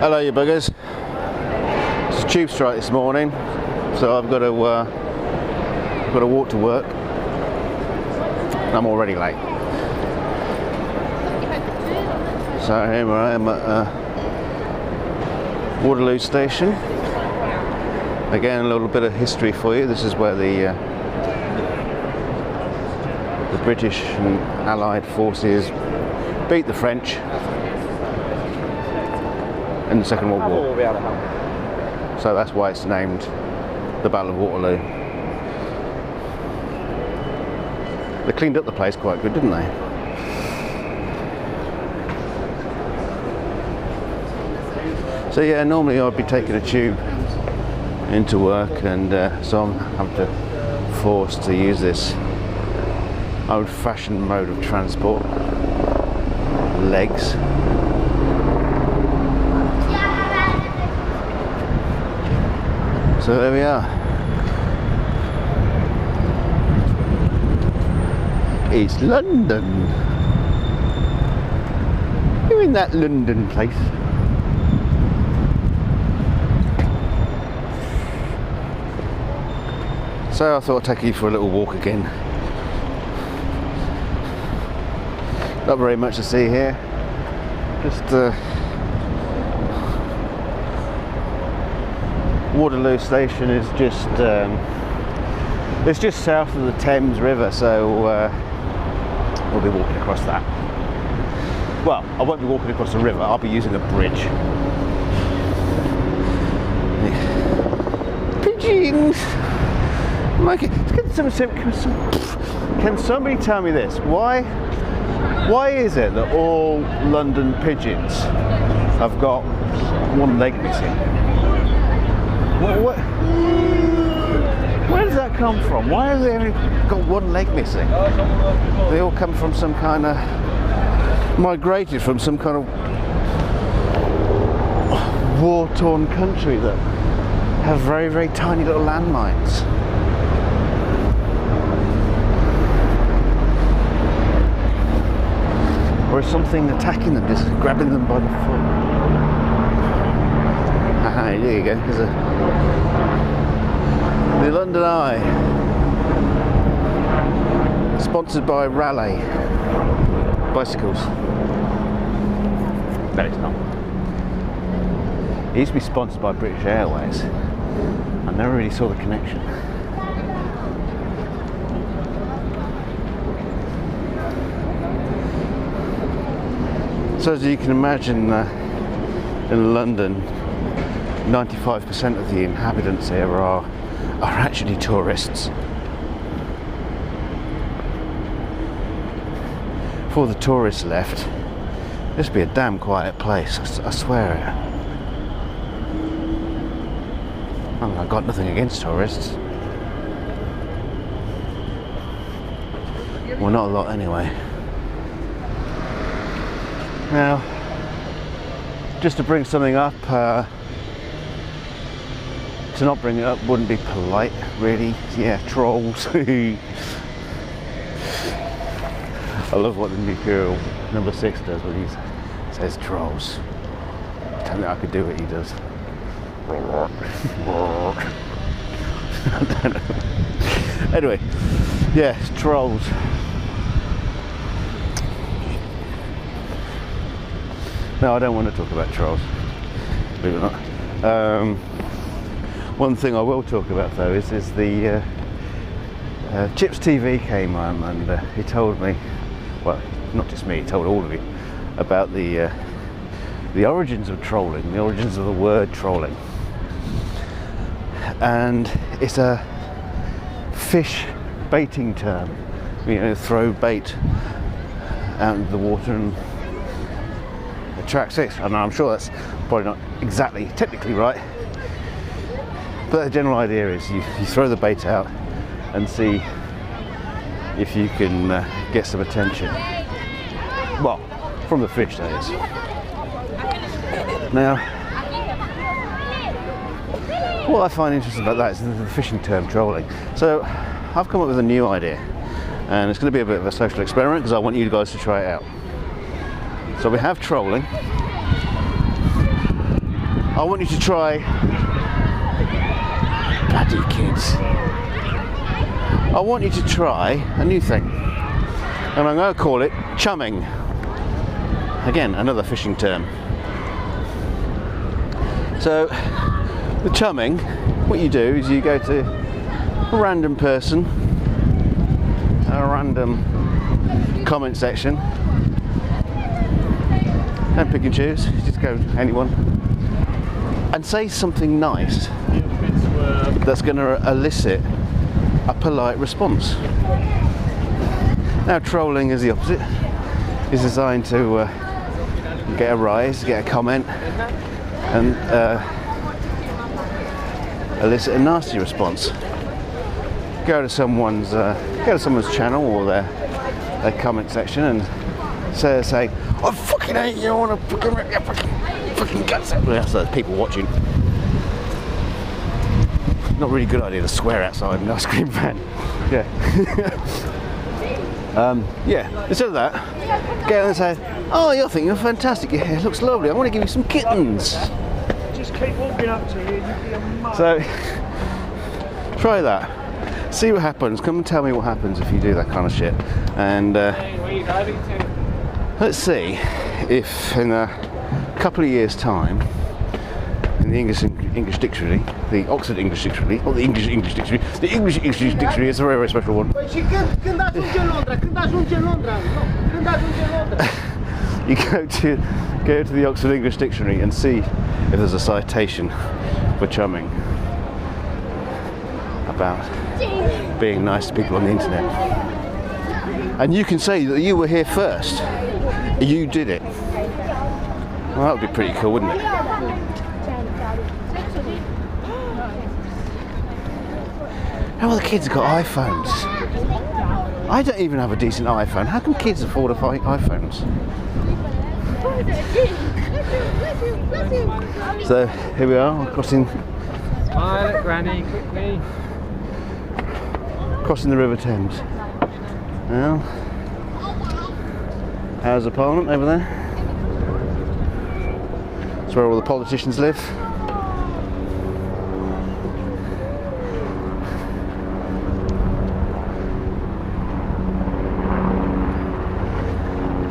Hello you buggers. It's a tube strike this morning, so I've got to walk to work. I'm already late. So here I am at Waterloo Station. Again, a little bit of history for you. This is where the British and Allied forces beat the French in the Second World War. So that's why it's named the Battle of Waterloo. They cleaned up the place quite good, didn't they? So yeah, normally I'd be taking a tube into work, and so I'm forced to use this old-fashioned mode of transport, legs. So there we are. It's London. You're in that London place. So I thought I'd take you for a little walk again. Not very much to see here. Just Waterloo Station is just it's just south of the Thames River, so we'll be walking across that. Well, I won't be walking across the river. I'll be using a bridge. Pigeons. Can somebody tell me this? Why is it that all London pigeons have got one leg missing? Where does that come from? Why have they only got one leg missing? They all come from some kind of, migrated from some kind of war-torn country that have very, very tiny little landmines. Or is something attacking them, just grabbing them by the foot? Aha, there you go. There's the London Eye, sponsored by Raleigh Bicycles. No, it's not. It used to be sponsored by British Airways. I never really saw the connection. So as you can imagine, in London, 95% of the inhabitants here are actually tourists. Before the tourists left, this would be a damn quiet place, I swear it. I mean, I've got nothing against tourists. Well, not a lot anyway. Now, just to bring something up, to not bring it up wouldn't be polite, really. Yeah, trolls. I love what the Imperial number 6 does when he says trolls. Tell me I could do what he does. I don't know. Anyway, yeah, trolls. No, I don't want to talk about trolls, believe it or not. One thing I will talk about though is the Chips TV came on, and he told me, well, not just me, he told all of you about the origins of trolling, the origins of the word trolling. And it's a fish baiting term. You know, throw bait out into the water and attract fish. And I'm sure that's probably not exactly technically right, but the general idea is you throw the bait out and see if you can get some attention. Well, from the fish, that is. Now, what I find interesting about that is the fishing term trolling. So I've come up with a new idea, and it's going to be a bit of a social experiment because I want you guys to try it out. So we have trolling, I want you to try. Bloody kids. I want you to try a new thing, and I'm going to call it chumming. Again, another fishing term. So, the chumming, what you do is you go to a random person, a random comment section, don't pick and choose, just go anyone, and say something nice that's going to elicit a polite response. Now, trolling is the opposite. It's designed to get a rise, get a comment, and elicit a nasty response. Go to someone's channel or their comment section and say, "I fucking hate you! I want to fucking rip your fucking guts out." So there's people watching. Not really a good idea to swear outside an ice cream van. Yeah. Yeah. Instead of that, go and say, "Oh, you think you're fantastic. Your hair looks lovely. I want to give you some kittens." Just keep walking up to you. You'd be a mug. So try that. See what happens. Come and tell me what happens if you do that kind of shit. And Hey, where are you driving to? let's see if in a couple of years' time, in the English dictionary, the Oxford English Dictionary, or the English Dictionary, the English Dictionary is a very, very special one. You go to the Oxford English Dictionary and see if there's a citation for chumming about being nice to people on the internet. And you can say that you were here first. You did it. Well, that would be pretty cool, wouldn't it? How all the kids have got iPhones? I don't even have a decent iPhone. How can kids afford iPhones? So here we are, crossing. Smile at Granny quickly. Crossing the River Thames. Now, how's the Parliament over there? That's where all the politicians live.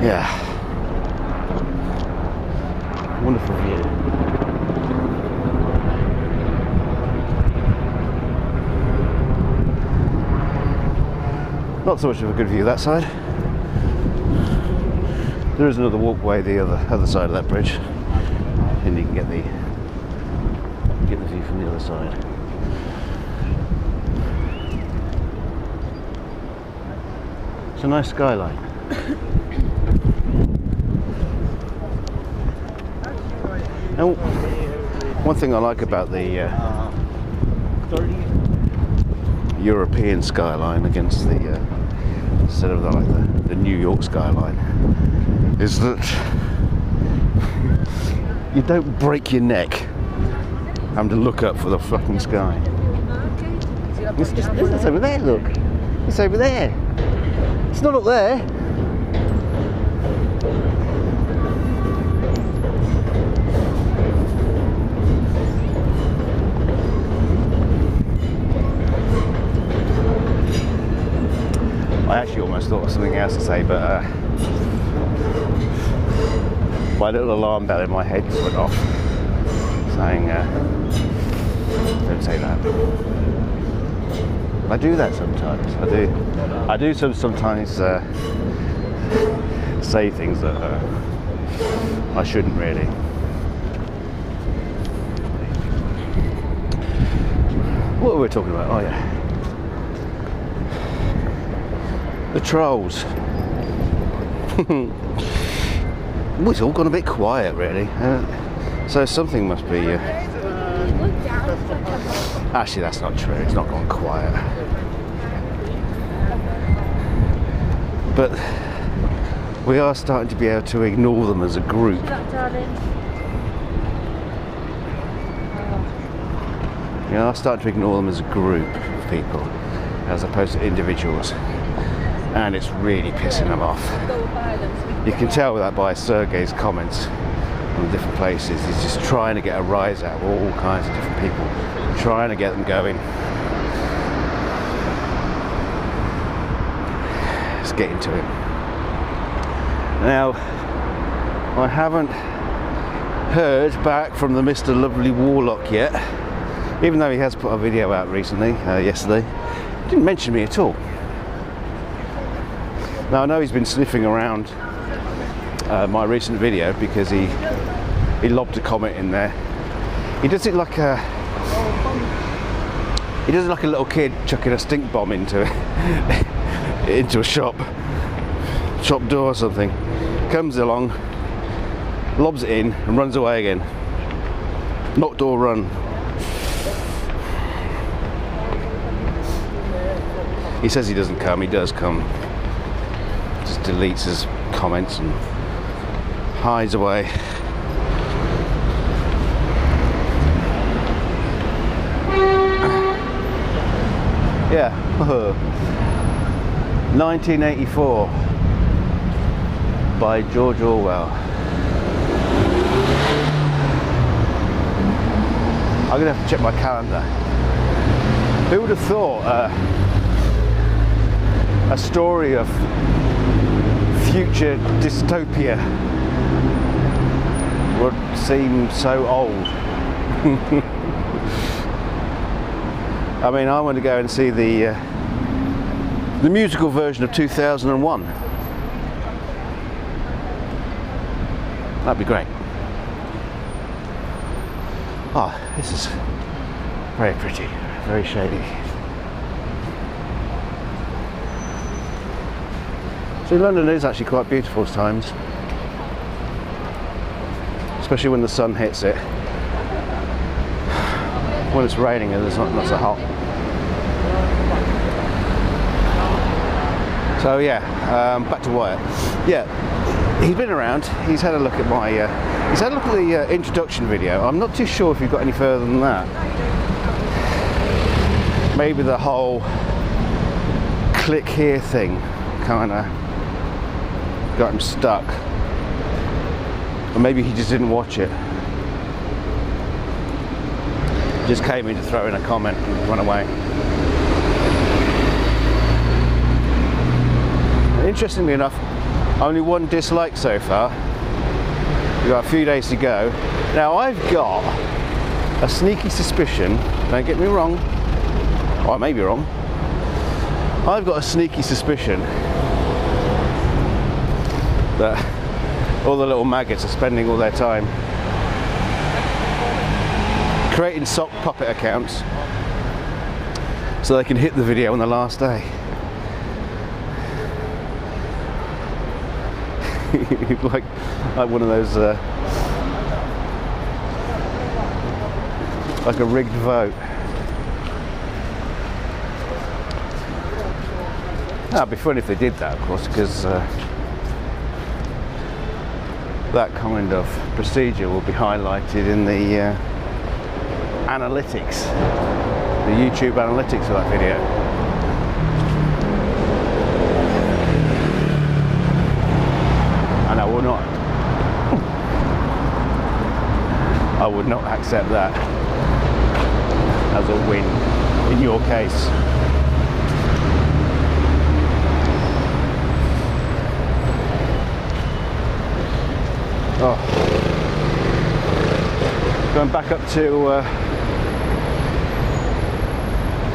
Yeah. Wonderful view. Not so much of a good view that side. There is another walkway the other side of that bridge, and you can get the view from the other side. It's a nice skyline. Now, one thing I like about the European skyline against the instead of the New York skyline is that you don't break your neck having to look up for the fucking sky. It's over there, look. It's over there. It's not up there. I actually almost thought of something else to say, but my little alarm bell in my head just went off, saying, don't say that. I do that sometimes. I do sometimes say things that I shouldn't really. What were we talking about? Oh yeah. The trolls. It's all gone a bit quiet, really. So something must be. Actually, that's not true. It's not gone quiet. But we are starting to be able to ignore them as a group. We are starting to ignore them as a group of people, as opposed to individuals. And it's really pissing them off. You can tell that by Sergei's comments from different places. He's just trying to get a rise out of all kinds of different people, trying to get them going. Let's get into it. Now, I haven't heard back from the Mr. Lovely Warlock yet, even though he has put a video out recently, yesterday. He didn't mention me at all. Now I know he's been sniffing around my recent video because he lobbed a comment in there. He does it like a little kid chucking a stink bomb into a shop door or something. Comes along, lobs it in and runs away again. Knock door run. He says he doesn't come, he does come. Just deletes his comments and hides away. Yeah. 1984 by George Orwell. I'm gonna have to check my calendar. Who would have thought a story of future dystopia would seem so old? I mean, I want to go and see the musical version of 2001. That'd be great. Oh, this is very pretty, very shady. So London is actually quite beautiful at times, especially when the sun hits it. When it's raining and it's not so hot. So yeah, back to Wyatt. Yeah, he's been around. He's had a look at my. He's had a look at the introduction video. I'm not too sure if you've got any further than that. Maybe the whole click here thing kind of got him stuck, or maybe he just didn't watch it. Just came in to throw in a comment and run away. Interestingly enough, only one dislike so far. We've got a few days to go. Now I've got a sneaky suspicion, don't get me wrong, or I may be wrong, I've got a sneaky suspicion that all the little maggots are spending all their time creating sock puppet accounts so they can hit the video on the last day. like one of those like a rigged vote. That'd be fun if they did that, of course, because that kind of procedure will be highlighted in the analytics, the YouTube analytics of that video. And I would not accept that as a win in your case. Oh, going back up to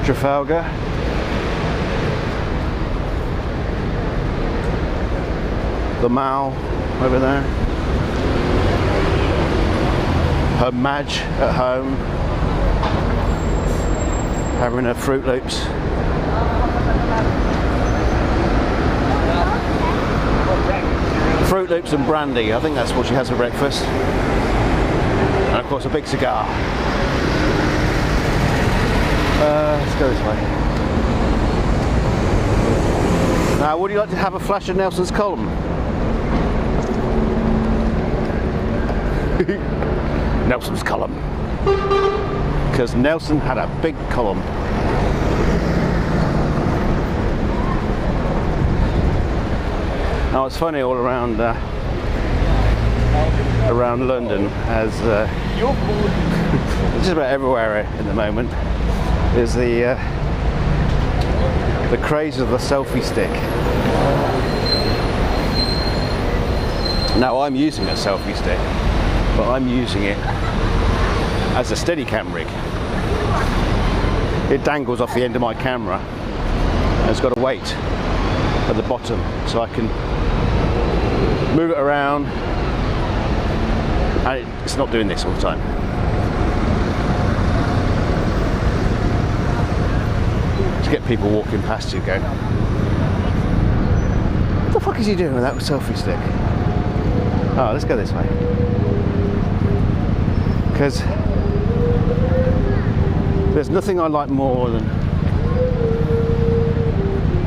Trafalgar. The Mall over there. Her Madge at home, having her Fruit Loops. Fruit Loops and brandy, I think that's what she has for breakfast. And of course a big cigar. Let's go this way. Now, would you like to have a flash of Nelson's column? Nelson's column. Because Nelson had a big column. Now it's funny all around around London, as just about everywhere in the moment, is the craze of the selfie stick. Now, I'm using a selfie stick, but I'm using it as a Steadicam rig. It dangles off the end of my camera and it's got a weight at the bottom, so I can move it around, and it's not doing this all the time. To get people walking past you going, what the fuck is he doing with that selfie stick? Oh, let's go this way. Because there's nothing I like more than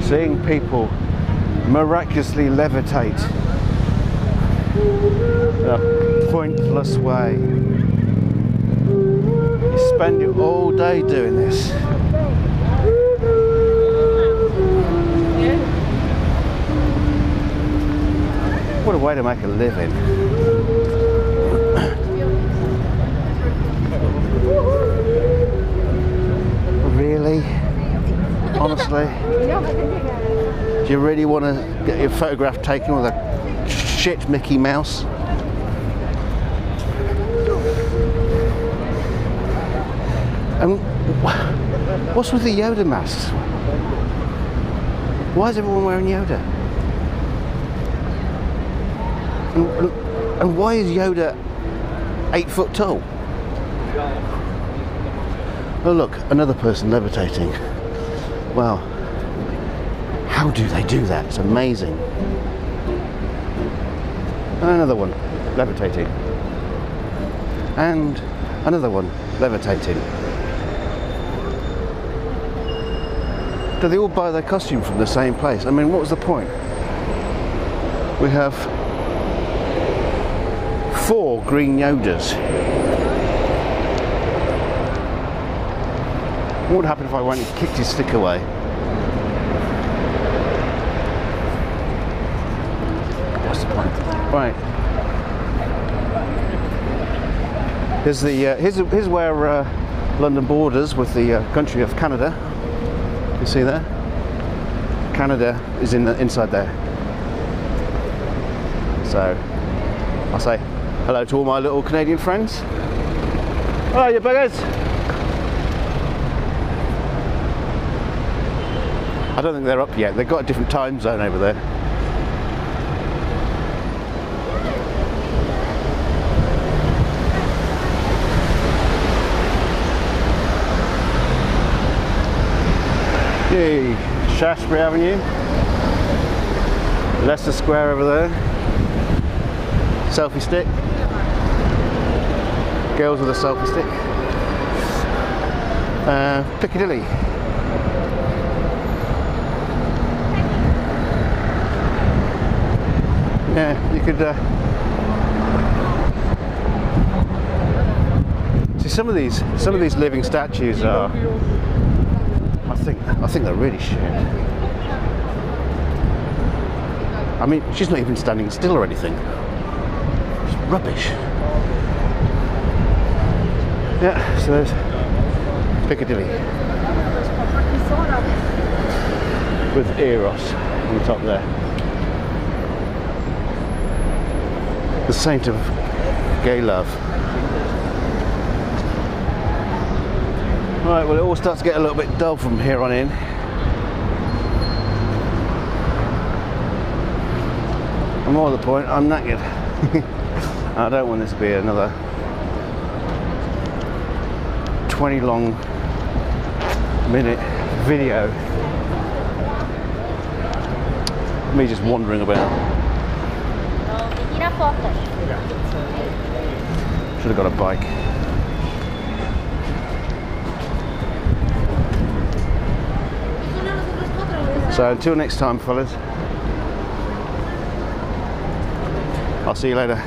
seeing people miraculously levitate in a pointless way. You spend it all day doing this. What a way to make a living. Really? Honestly? Do you really want to get your photograph taken with a shit Mickey Mouse? And what's with the Yoda masks? Why is everyone wearing Yoda? And why is Yoda 8 foot tall? Oh look, another person levitating. Wow. How do they do that? It's amazing. And another one levitating. And another one levitating. Do they all buy their costume from the same place? I mean, what was the point? We have 4 green Yodas. What would happen if I went and kicked his stick away? What's the point? Right. Here's where London borders with the country of Canada. You see there? Canada is inside there. So I'll say hello to all my little Canadian friends. Hello, you buggers. I don't think they're up yet. They've got a different time zone over there. Yay, Shaftesbury Avenue, Leicester Square over there, selfie stick, girls with a selfie stick, Piccadilly. Yeah, you could see some of these living statues are. I think they're really shit. I mean, she's not even standing still or anything. It's rubbish. Yeah, so there's Piccadilly with Eros on the top there. The saint of gay love. Right, well, it all starts to get a little bit dull from here on in. And more to the point, I'm knackered. I don't want this to be another 20-minute video. Me just wandering about. Should have got a bike. So until next time, fellas, I'll see you later.